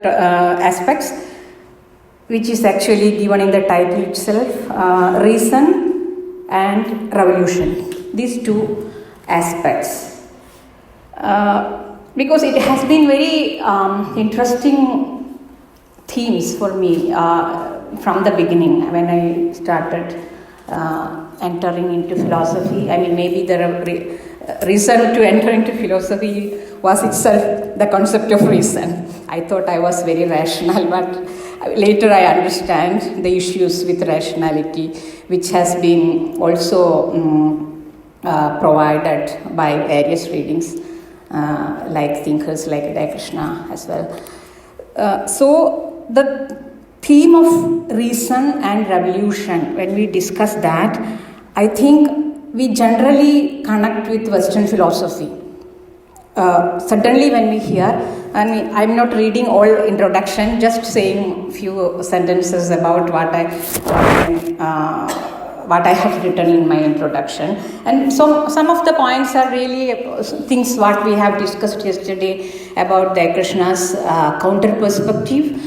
aspects, which is actually given in the title itself, reason and revolution. These two aspects. Because it has been very interesting themes for me from the beginning when I started entering into philosophy. I mean, maybe the reason to enter into philosophy was itself the concept of reason. I thought I was very rational, but later I understand the issues with rationality, which has been also provided by various readings, like thinkers like Daya Krishna as well. So the theme of reason and revolution, when we discuss that, I think we generally connect with Western philosophy. Certainly when we hear, and I'm not reading all introduction, just saying few sentences about what I have written in my introduction. And so some of the points are really things what we have discussed yesterday about Daya Krishna's counter perspective,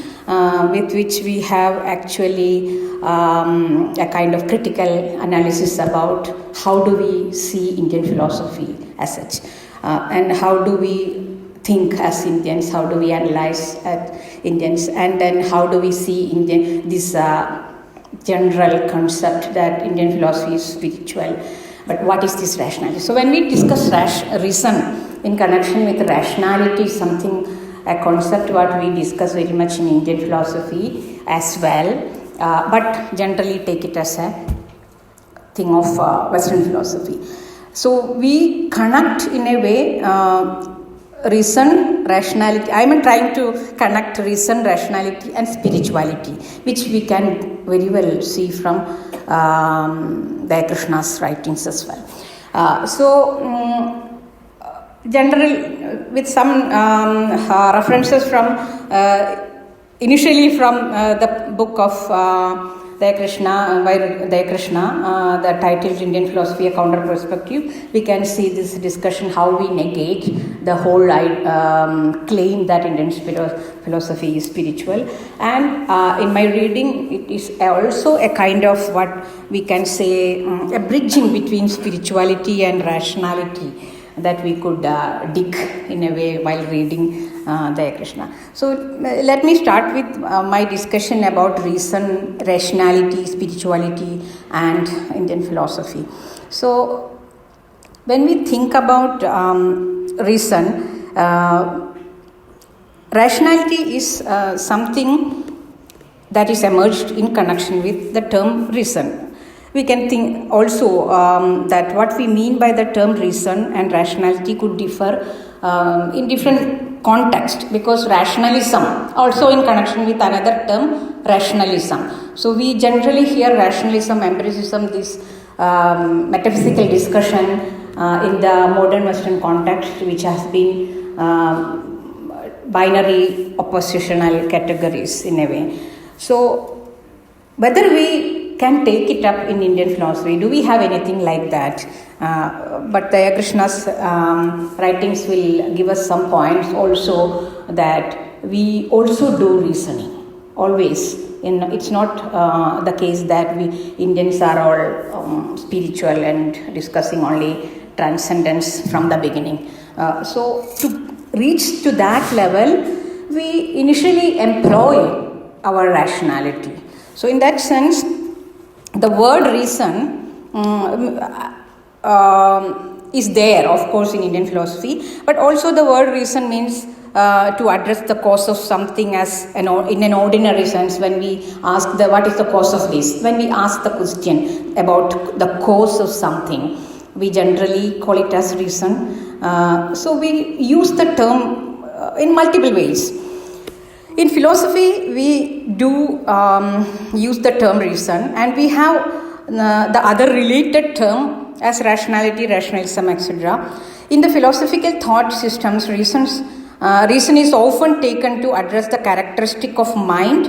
with which we have actually a kind of critical analysis about how do we see Indian philosophy as such, and how do we think as Indians, how do we analyze as Indians, and then how do we see this general concept that Indian philosophy is spiritual, but what is this rationality? So when we discuss reason in connection with rationality, a concept what we discuss very much in Indian philosophy as well, but generally take it as a thing of Western philosophy. So we connect in a way reason, rationality. I am trying to connect reason, rationality and spirituality, which we can very well see from Daya Krishna's writings as well. Generally, with some references from initially from the book of Daya Krishna, the title is Indian Philosophy, a Counter Perspective, we can see this discussion how we negate the whole claim that Indian philosophy is spiritual. And in my reading, it is also a kind of what we can say a bridging between spirituality and rationality that we could dig in a way while reading Daya Krishna. So let me start with my discussion about reason, rationality, spirituality and Indian philosophy. So when we think about reason, rationality is something that is emerged in connection with the term reason. We can think also that what we mean by the term reason and rationality could differ in different context, because rationalism also in connection with another term, rationalism. So we generally hear rationalism, empiricism, this metaphysical discussion in the modern Western context, which has been binary oppositional categories in a way. So whether we can take it up in Indian philosophy, do we have anything like that? But Daya Krishna's writings will give us some points also that we also do reasoning always. It's not the case that we Indians are all spiritual and discussing only transcendence from the beginning. So to reach to that level, we initially employ our rationality. So in that sense, the word reason is there, of course, in Indian philosophy, but also the word reason means to address the cause of something as in an ordinary sense. When we ask what is the cause of this, when we ask the question about the cause of something, we generally call it as reason. So we use the term in multiple ways. In philosophy, we do use the term reason, and we have the other related term as rationality, rationalism, etc. In the philosophical thought systems, reason is often taken to address the characteristic of mind,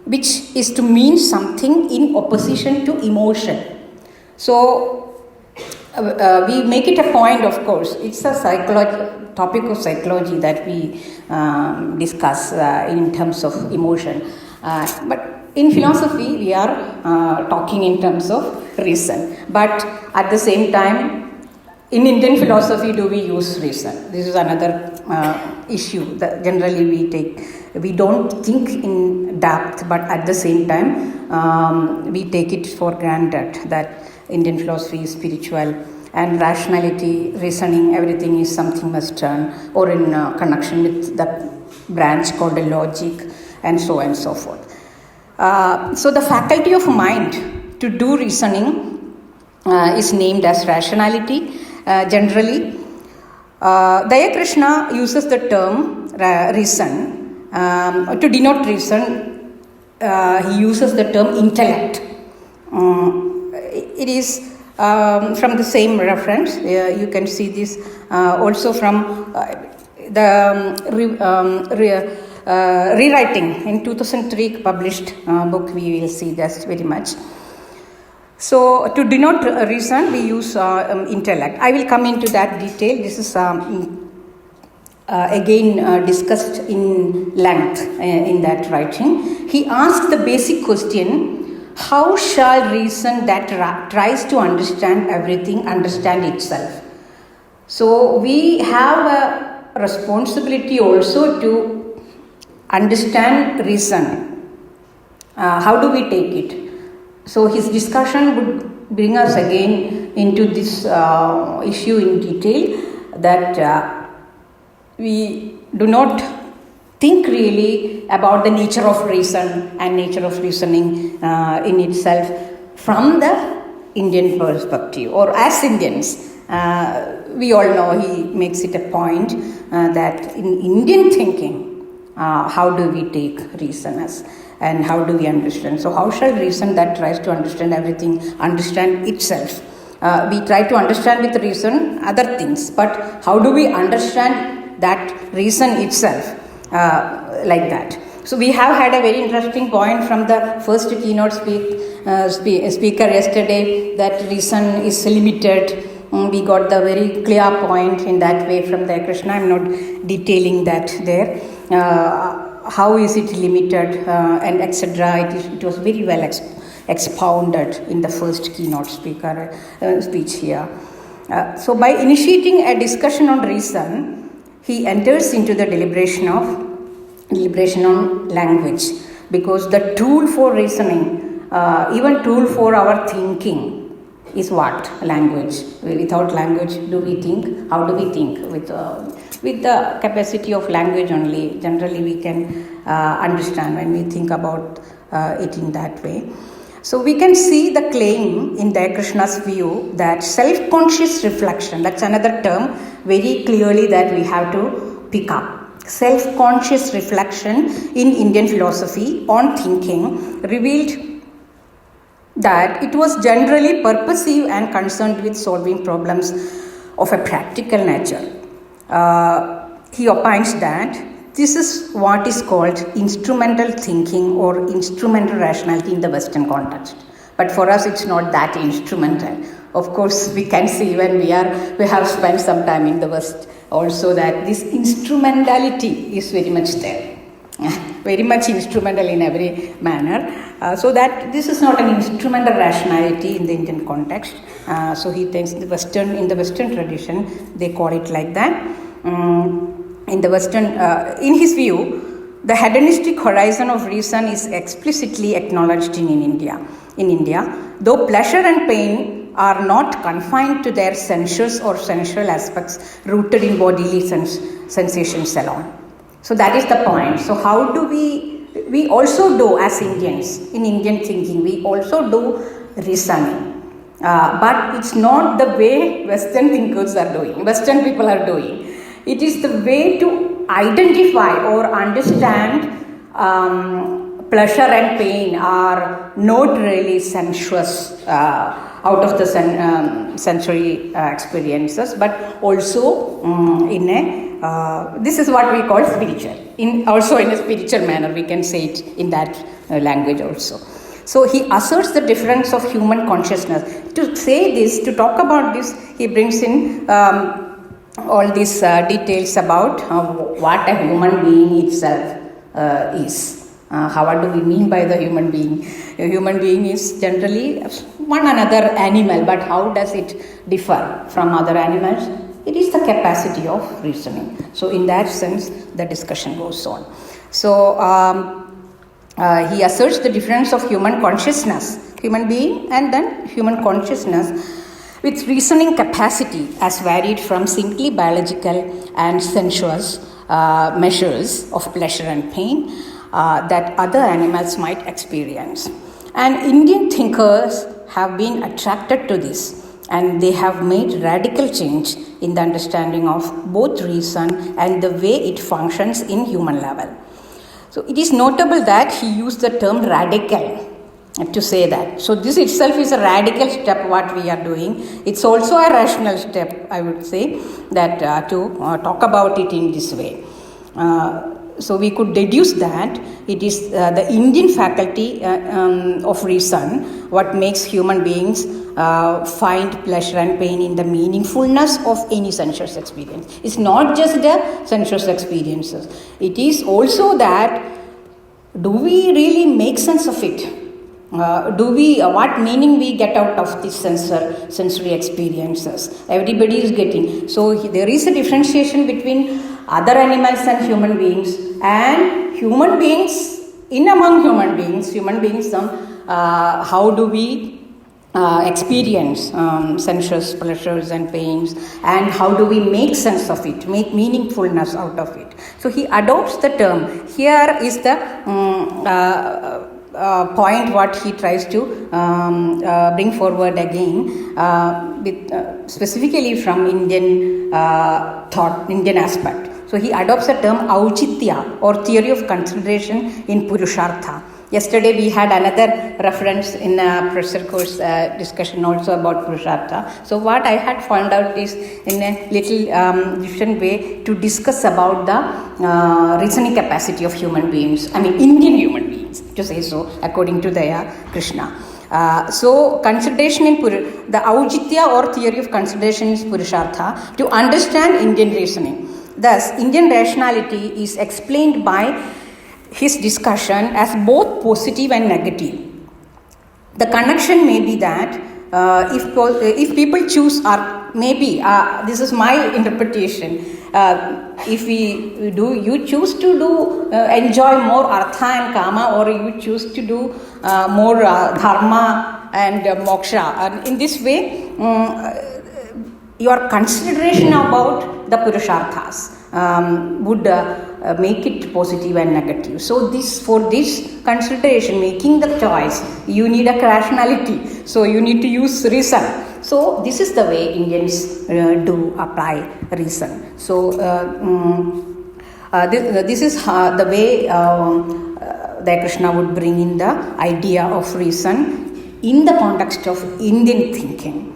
which is to mean something in opposition to emotion. So we make it a point, of course, it's a topic of psychology that we discuss in terms of emotion. But in philosophy, we are talking in terms of reason. But at the same time, in Indian philosophy, do we use reason? This is another issue that generally we don't think in depth, but at the same time, we take it for granted that Indian philosophy is spiritual and rationality, reasoning, everything is something Western or in connection with that branch called the logic and so on and so forth. So the faculty of mind to do reasoning is named as rationality. Generally, Daya Krishna uses the term reason. To denote reason, he uses the term intellect. It is from the same reference. You can see this also from the rewriting in 2003 published book. We will see that very much. So to denote reason, we use intellect. I will come into that detail. This is again discussed in length in that writing. He asked the basic question: how shall reason that tries to understand everything understand itself? So we have a responsibility also to understand reason. How do we take it? So his discussion would bring us again into this issue in detail, that we do not think really about the nature of reason and nature of reasoning in itself from the Indian perspective, or as Indians. We all know he makes it a point that in Indian thinking, how do we take reason as, and how do we understand? So how shall reason that tries to understand everything understand itself? We try to understand with reason other things, but how do we understand that reason itself like that? So we have had a very interesting point from the first keynote speaker yesterday, that reason is limited. We got the very clear point in that way from the Krishna. I'm not detailing that there. How is it limited and etc. It was very well expounded in the first keynote speaker speech here. So by initiating a discussion on reason, he enters into the deliberation on language, because the tool for reasoning, even tool for our thinking, is what? Language. Without language, do we think? How do we think? With the capacity of language only, generally we can understand when we think about it in that way. So we can see the claim in Daya Krishna's view that self-conscious reflection, that's another term very clearly that we have to pick up. Self-conscious reflection in Indian philosophy on thinking revealed that it was generally purposive and concerned with solving problems of a practical nature. He opines that this is what is called instrumental thinking or instrumental rationality in the Western context. But for us, it's not that instrumental. Of course, we can see when we have spent some time in the West also that this instrumentality is very much there. Very much instrumental in every manner. So that this is not an instrumental rationality in the Indian context. So he thinks in the Western tradition, they call it like that. In the Western, in his view, the hedonistic horizon of reason is explicitly acknowledged in India. In India, though pleasure and pain are not confined to their sensuous or sensual aspects rooted in bodily sensations alone. So that is the point. So how do we also do as Indians, in Indian thinking, we also do reasoning. But it's not the way Western thinkers are doing, Western people are doing. It is the way to identify or understand pleasure and pain are not really sensuous out of the sensory experiences, but also in a this is what we call spiritual. Also in a spiritual manner, we can say it in that language also. So he asserts the difference of human consciousness. To say this, to talk about this, he brings in all these details about what a human being itself is. How do we mean by the human being? A human being is generally one another animal, but how does it differ from other animals? It is the capacity of reasoning. So, in that sense, the discussion goes on. So, he asserts the difference of human consciousness, human being, and then human consciousness with reasoning capacity as varied from simply biological and sensuous measures of pleasure and pain that other animals might experience. And Indian thinkers have been attracted to this, and they have made radical change in the understanding of both reason and the way it functions in human level. So it is notable that he used the term radical to say that. So this itself is a radical step what we are doing. It's also a rational step, I would say, that to talk about it in this way. So we could deduce that it is the Indian faculty of reason what makes human beings find pleasure and pain in the meaningfulness of any sensuous experience. It's not just the sensuous experiences. It is also that do we really make sense of it? What meaning we get out of these sensory experiences? Everybody is getting. So there is a differentiation between other animals and human beings, and human beings in among human beings. How do we experience sensuous pleasures and pains, and how do we make sense of it, make meaningfulness out of it? So he adopts the term. Here is the point what he tries to bring forward again with specifically from Indian thought, Indian aspect. So he adopts the term auchitya or theory of consideration in Purushartha. Yesterday we had another reference in a professor course discussion also about Purushartha. So what I had found out is in a little different way to discuss about the reasoning capacity of human beings, Indian human beings, to say so, according to Daya, Krishna. So consideration in the Aujitya or theory of consideration is Purushartha to understand Indian reasoning. Thus, Indian rationality is explained by his discussion as both positive and negative. The connection may be that if people choose, or maybe this is my interpretation, if you choose to do enjoy more artha and kama, or you choose to do more dharma and moksha, and in this way your consideration about the purusharthas would make it positive and negative. So for this consideration, making the choice, you need a rationality. So you need to use reason. So this is the way Indians do apply reason. So this is the way Daya Krishna would bring in the idea of reason in the context of Indian thinking.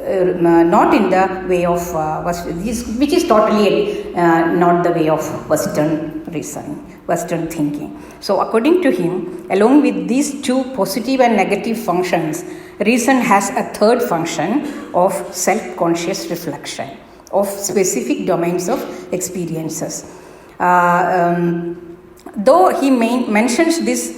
Not in the way of which is totally not the way of Western reasoning, Western thinking. So according to him, along with these two positive and negative functions, reason has a third function of self-conscious reflection of specific domains of experiences. Though he mentions this,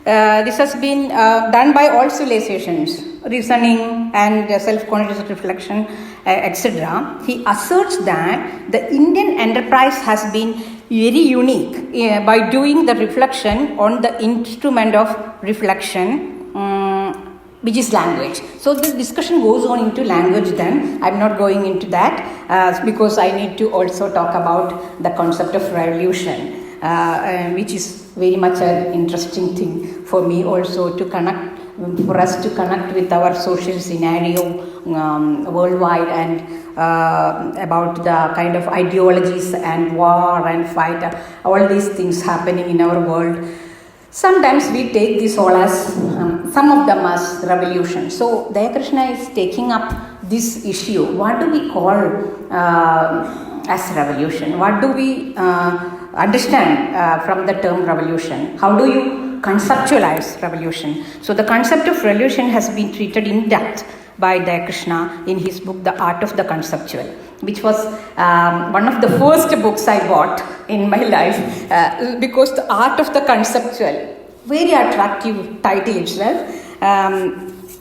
this has been done by all civilizations, reasoning and self-conscious reflection, etc. He asserts that the Indian enterprise has been very unique by doing the reflection on the instrument of reflection, which is language. So the discussion goes on into language then. I'm not going into that because I need to also talk about the concept of revolution, which is very much an interesting thing for me also to connect, for us to connect with our social scenario worldwide, and about the kind of ideologies and war and fight, all these things happening in our world. Sometimes we take this all as, some of them as revolution. So Daya Krishna is taking up this issue. What do we call as revolution? What do we understand from the term revolution? How do you conceptualize revolution? So the concept of revolution has been treated in depth by Daya Krishna in his book The Art of the Conceptual, which was one of the first books I bought in my life, because The Art of the Conceptual, very attractive title itself.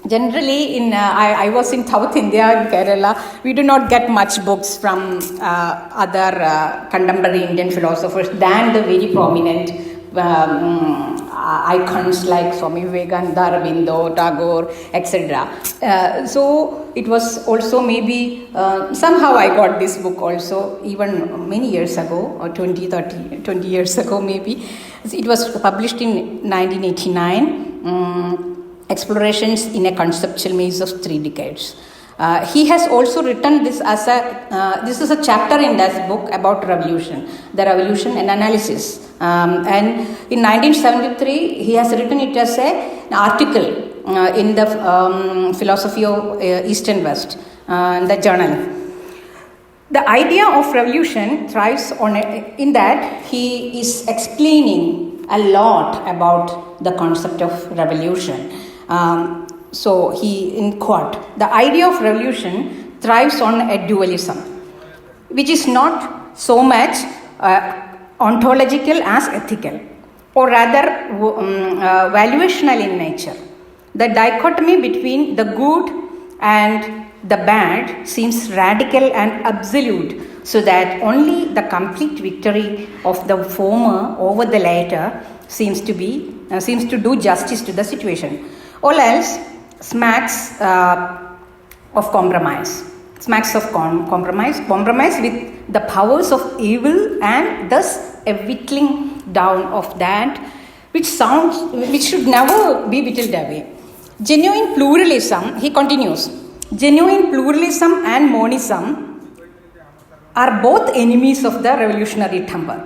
Generally, I was in South India, in Kerala, we do not get much books from other contemporary Indian philosophers than the very prominent icons like Swami Vivekananda, Aurobindo, Tagore, etc. So it was also maybe, somehow I got this book also, even many years ago, or 20 years ago maybe. It was published in 1989. Explorations in a Conceptual Maze of 3 Decades. He has also written this as this is a chapter in that book about revolution, the revolution and analysis. And in 1973, he has written it as an article in the Philosophy of East and West, the journal. The idea of revolution thrives in that he is explaining a lot about the concept of revolution. So he, in quote, the idea of revolution thrives on a dualism, which is not so much ontological as ethical, or rather valuational in nature. The dichotomy between the good and the bad seems radical and absolute, so that only the complete victory of the former over the latter seems to do justice to the situation. All else smacks of compromise. Smacks of compromise with the powers of evil, and thus a whittling down of that which should never be whittled away. Genuine pluralism, he continues, genuine pluralism and monism are both enemies of the revolutionary temper,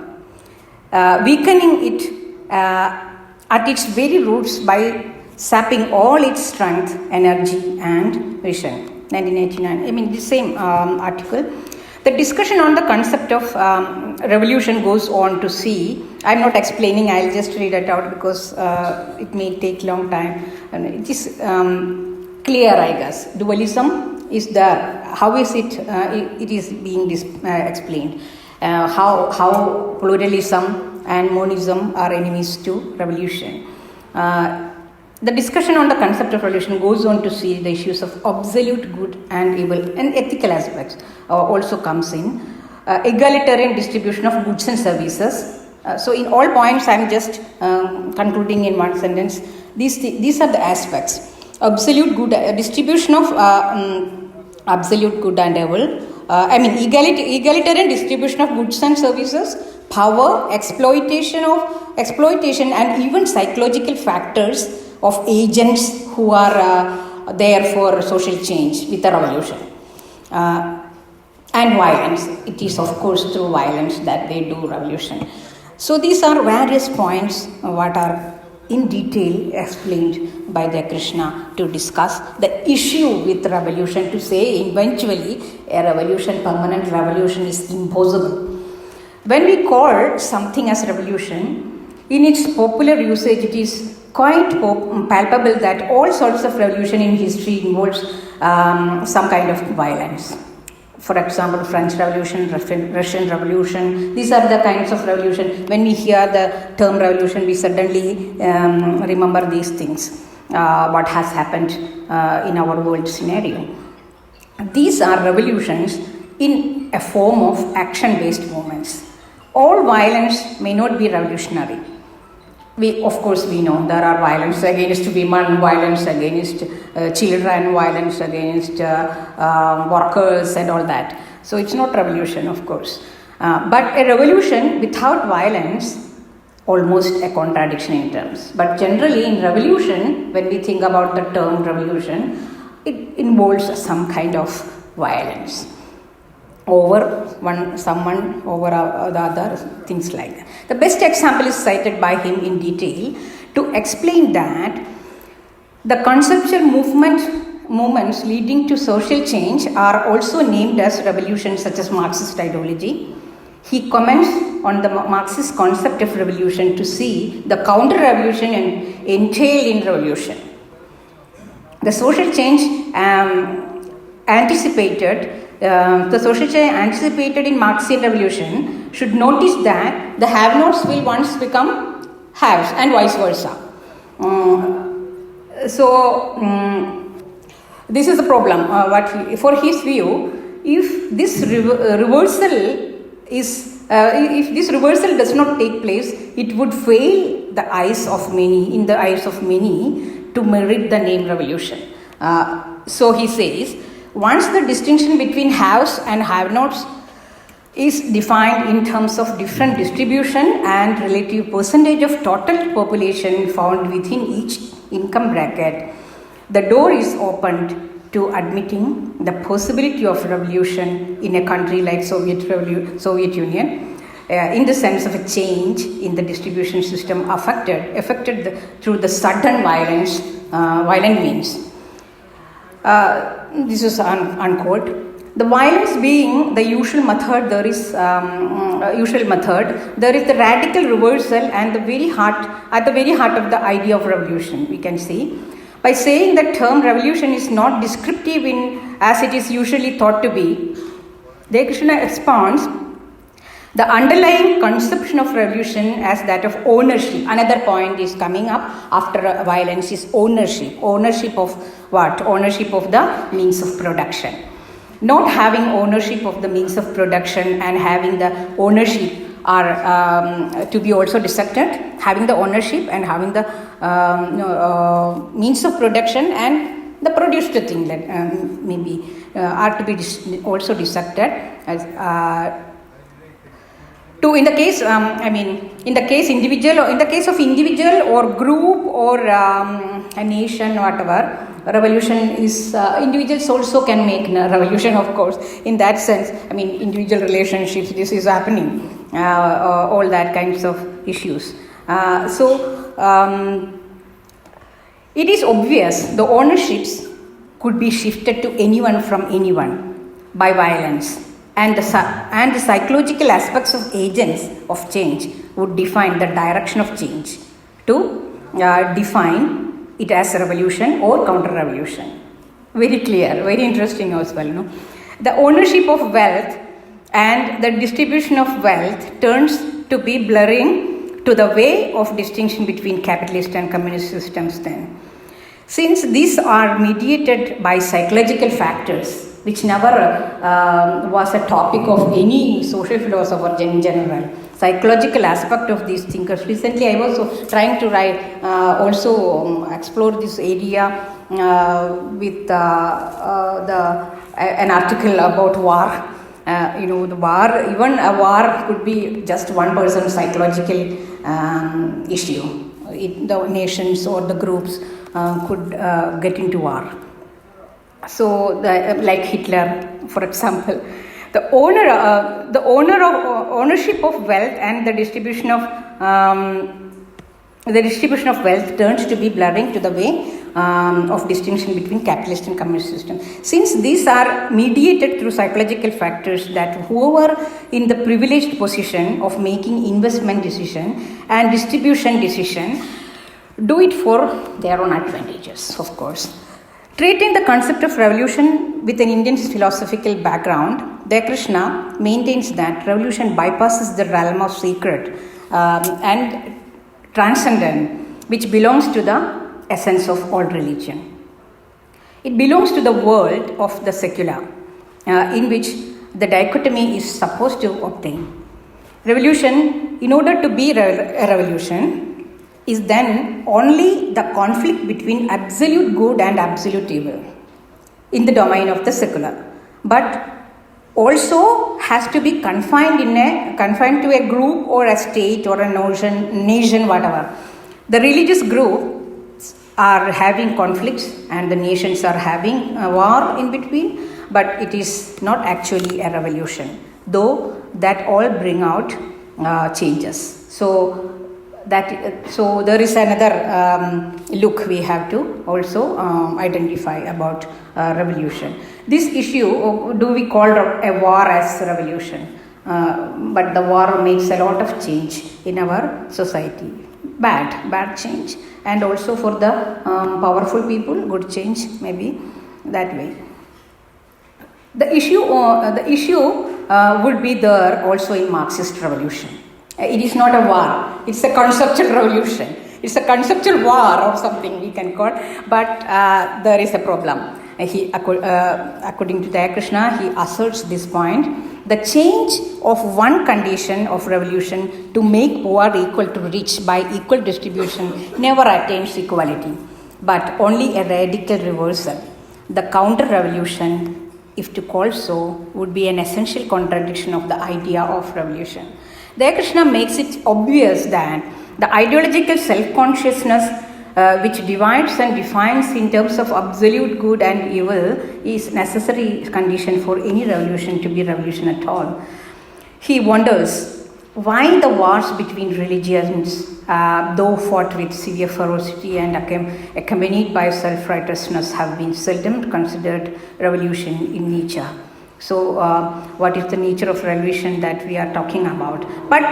weakening it at its very roots by sapping all its strength, energy, and vision. 1989. I mean, the same article. The discussion on the concept of revolution goes on to see. I'm not explaining. I'll just read it out because it may take long time. And it is clear, I guess. Dualism is there. How is it? It is being explained. How pluralism and monism are enemies to revolution. The discussion on the concept of revolution goes on to see the issues of absolute good and evil, and ethical aspects also comes in. Egalitarian distribution of goods and services. So in all points, I'm just concluding in one sentence. These are the aspects. Absolute good, distribution of absolute good and evil. Egalitarian distribution of goods and services, power, exploitation and even psychological factors of agents who are there for social change with the revolution. And violence. It is, of course, through violence that they do revolution. So these are various points what are in detail explained by Daya Krishna to discuss the issue with revolution, to say eventually a revolution, permanent revolution, is impossible. When we call something as revolution, in its popular usage, it is quite palpable that all sorts of revolution in history involves some kind of violence. For example, French Revolution, Russian Revolution, these are the kinds of revolution. When we hear the term revolution, we suddenly remember these things, what has happened in our world scenario. These are revolutions in a form of action-based movements. All violence may not be revolutionary. Of course, we know there are violence against women, violence against children, violence against workers and all that. So it's not revolution, of course. But a revolution without violence, almost a contradiction in terms. But generally in revolution, when we think about the term revolution, it involves some kind of violence over someone, over the other, things like that. The best example is cited by him in detail to explain that the conceptual movements leading to social change are also named as revolutions, such as Marxist ideology. He comments on the Marxist concept of revolution to see the counter-revolution entailed in revolution. The social change anticipated in Marxian revolution should notice that the have-nots will once become haves and vice versa. This is the problem. For his view, if this reversal does not take place, it would fail in the eyes of many to merit the name revolution. So he says, once the distinction between haves and have-nots is defined in terms of different distribution and relative percentage of total population found within each income bracket, the door is opened to admitting the possibility of revolution in a country like Soviet Union, in the sense of a change in the distribution system affected through the sudden violent means. This is unquote. The violence being the usual method, there is the radical reversal and at the very heart of the idea of revolution, we can see. By saying that term revolution is not descriptive as it is usually thought to be, Daya Krishna expounds the underlying conception of revolution as that of ownership. Another point is coming up after violence is ownership. Ownership of what? Ownership of the means of production. Not having ownership of the means of production and having the ownership are to be also dissected. Having the ownership and having the means of production and the produced thing that maybe are to be also dissected as in the case of individual or group or a nation, whatever, revolution is individuals also can make a revolution, of course. In that sense, individual relationships, this is happening, all that kinds of issues. It is obvious the ownerships could be shifted to anyone from anyone by violence, and the psychological aspects of agents of change would define the direction of change to define it as a revolution or counter-revolution. Very clear, very interesting as well. No? The ownership of wealth and the distribution of wealth turns to be blurring to the way of distinction between capitalist and communist systems then. Since these are mediated by psychological factors, which never was a topic of any social philosopher in general. Psychological aspect of these thinkers. Recently, I was trying to explore this area with an article about war. The war, even a war could be just one person's psychological issue. The nations or the groups could get into war. So, like Hitler, for example, the ownership of wealth and the distribution of wealth turns to be blurring to the way of distinction between capitalist and communist system. Since these are mediated through psychological factors, that whoever in the privileged position of making investment decision and distribution decision do it for their own advantages, of course. Treating the concept of revolution with an Indian philosophical background, Daya Krishna maintains that revolution bypasses the realm of sacred and transcendent, which belongs to the essence of all religion. It belongs to the world of the secular, in which the dichotomy is supposed to obtain. Revolution, in order to be a revolution, is then only the conflict between absolute good and absolute evil in the domain of the secular, but also has to be confined to a group or a state or a nation, whatever. The religious groups are having conflicts and the nations are having a war in between, but it is not actually a revolution, though that all bring out changes. So there is another look we have to also identify about revolution. This issue, do we call a war as revolution? But the war makes a lot of change in our society. bad change, and also for the powerful people, good change, maybe that way. The issue would be there also in Marxist revolution. It is not a war; it's a conceptual revolution. It's a conceptual war or something we can call, but there is a problem. According to Daya Krishna, he asserts this point: the change of one condition of revolution to make poor equal to rich by equal distribution never attains equality, but only a radical reversal. The counter-revolution, if to call so, would be an essential contradiction of the idea of revolution. Daya Krishna makes it obvious that the ideological self-consciousness which divides and defines in terms of absolute good and evil is necessary condition for any revolution to be revolution at all. He wonders why the wars between religions, though fought with severe ferocity and accompanied by self-righteousness, have been seldom considered revolution in nature. So, what is the nature of revolution that we are talking about? But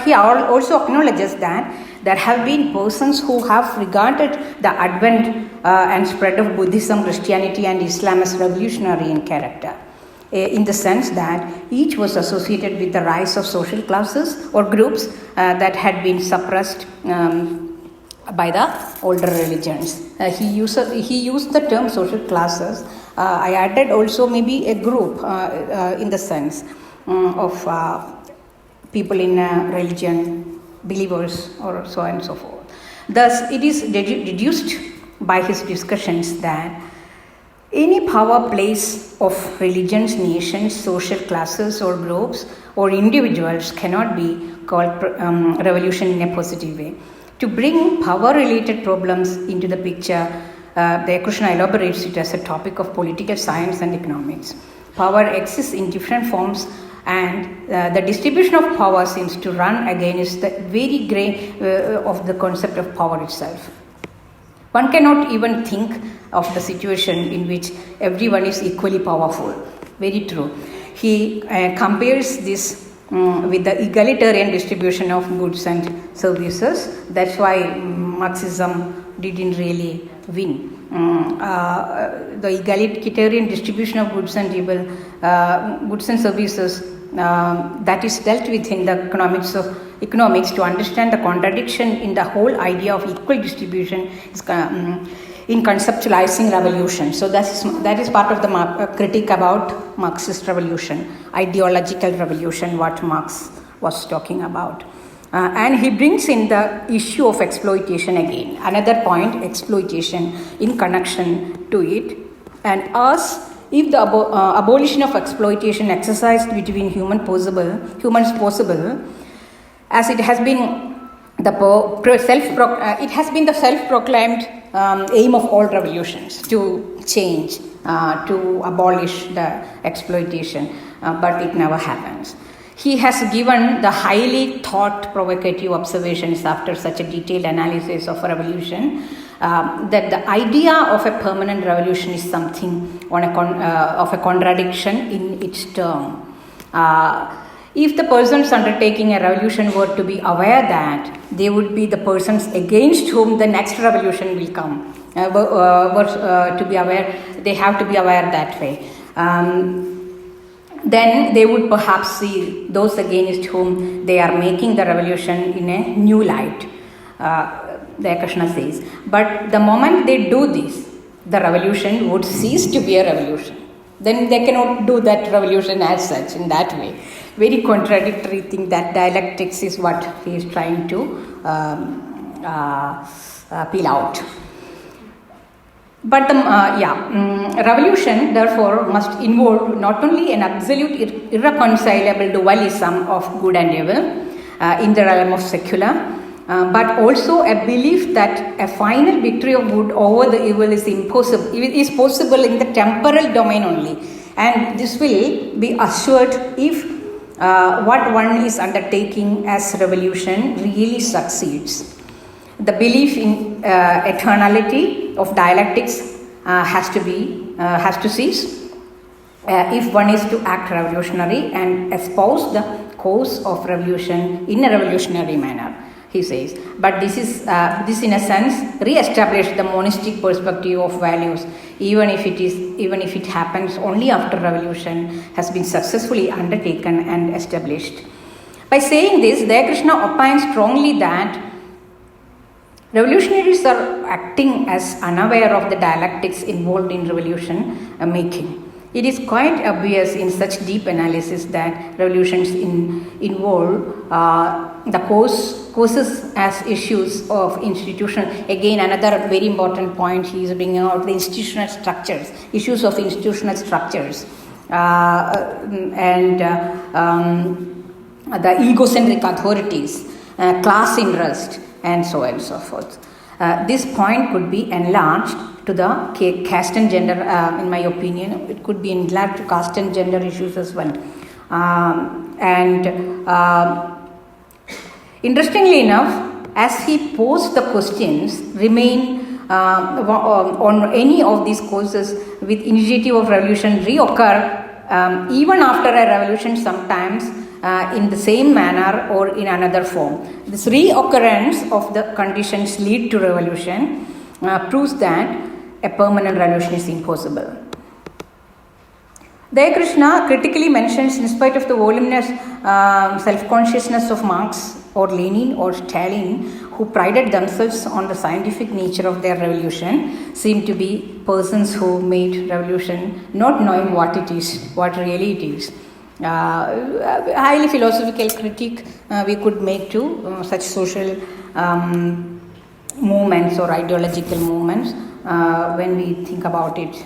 he also acknowledges that there have been persons who have regarded the advent and spread of Buddhism, Christianity, and Islam as revolutionary in character, in the sense that each was associated with the rise of social classes or groups that had been suppressed by the older religions. He used the term social classes. I added also maybe a group in the sense of people in religion, believers, or so on and so forth. Thus, it is deduced by his discussions that any power place of religions, nations, social classes, or groups, or individuals cannot be called revolution in a positive way. To bring power-related problems into the picture, Daya Krishna elaborates it as a topic of political science and economics. Power exists in different forms, and the distribution of power seems to run against the very grain of the concept of power itself. One cannot even think of the situation in which everyone is equally powerful. Very true. He compares this with the egalitarian distribution of goods and services. That's why Marxism didn't really win. The egalitarian distribution of goods and services that is dealt with in the economics to understand the contradiction in the whole idea of equal distribution is in conceptualizing revolution. So that is part of the critique about Marxist revolution, ideological revolution, what Marx was talking about. And he brings in the issue of exploitation again, another point, exploitation in connection to it, and asks if the abolition of exploitation exercised between humans possible, as it has been the self-proclaimed aim of all revolutions to change, to abolish the exploitation, but it never happens. He has given the highly thought-provocative observations after such a detailed analysis of revolution that the idea of a permanent revolution is something of a contradiction in its term. If the persons undertaking a revolution were to be aware that they would be the persons against whom the next revolution will come, to be aware, they have to be aware that way. Then they would perhaps see those against whom they are making the revolution in a new light, Daya Krishna says. But the moment they do this, the revolution would cease to be a revolution. Then they cannot do that revolution as such in that way. Very contradictory thing. That dialectics is what he is trying to peel out. But revolution therefore must involve not only an absolute irreconcilable dualism of good and evil in the realm of secular, but also a belief that a final victory of good over the evil is possible in the temporal domain only, and this will be assured if what one is undertaking as revolution really succeeds. The belief in eternality of dialectics has to cease if one is to act revolutionary and espouse the cause of revolution in a revolutionary manner. he says. But this in a sense re-established the monistic perspective of values, even if it happens only after revolution has been successfully undertaken and established. By saying this, Daya Krishna opines strongly that revolutionaries are acting as unaware of the dialectics involved in revolution making. It is quite obvious in such deep analysis that revolutions involve the causes as issues of institutional. Again, another very important point he is bringing out: the institutional structures, issues of institutional structures, and the egocentric authorities, class interest, and so on and so forth. This point could be enlarged to the caste and gender, in my opinion. It could be enlarged to caste and gender issues as well. Interestingly enough, as he posed the questions, remain on any of these causes with initiative of revolution reoccur even after a revolution, sometimes in the same manner or in another form. This reoccurrence of the conditions lead to revolution proves that a permanent revolution is impossible. Daya Krishna critically mentions, in spite of the voluminous self-consciousness of Marx or Lenin or Stalin, who prided themselves on the scientific nature of their revolution, seem to be persons who made revolution not knowing what it is, what really it is. Highly philosophical critique we could make to such social movements or ideological movements when we think about it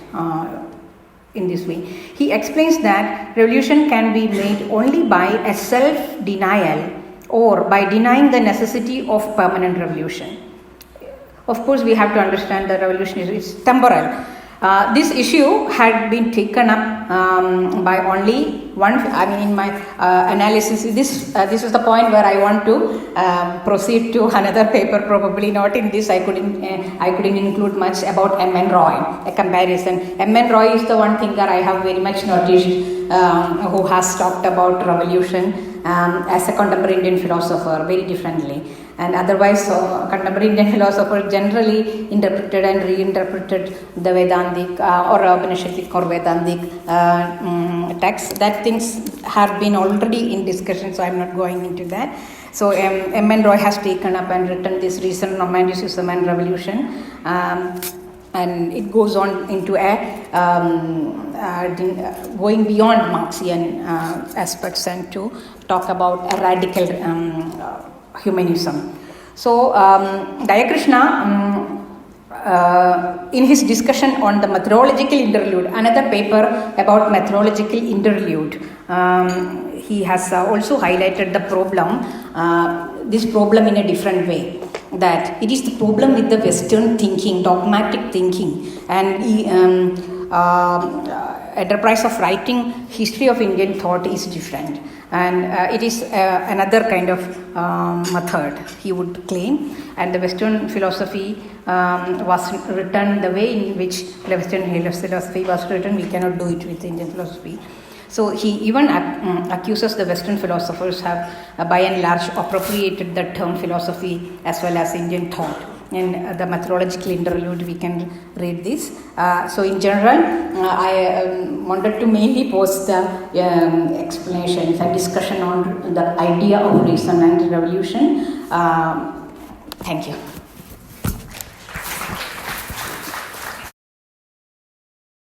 in this way. He explains that revolution can be made only by a self-denial or by denying the necessity of permanent revolution. Of course, we have to understand that revolution is temporal. This issue had been taken up by only one. I mean, in my analysis, this is the point where I want to proceed to another paper. Probably not in this. I couldn't include much about M.N. Roy. A comparison. M.N. Roy is the one thinker I have very much noticed who has talked about revolution as a contemporary Indian philosopher very differently. And otherwise, contemporary Indian philosophers generally interpreted and reinterpreted the Vedantic or Upanishadic or Vedantic texts. That things have been already in discussion, so I'm not going into that. So M.N. Roy has taken up and written this recent romanticism and revolution. And it goes on into going beyond Marxian aspects and to talk about a radical humanism. So Daya Krishna, in his discussion on the methodological interlude, another paper about methodological interlude, he has also highlighted the problem, this problem in a different way. That it is the problem with the Western thinking, dogmatic thinking, and enterprise of writing history of Indian thought is different, and it is another kind of method, he would claim. And the Western philosophy was written the way in which the Western philosophy was written. We cannot do it with Indian philosophy. So he even accuses the Western philosophers have by and large appropriated the term philosophy as well as Indian thought. In the methodological interlude, we can read this. So in general, I wanted to mainly post the explanations and discussion on the idea of reason and revolution. Thank you.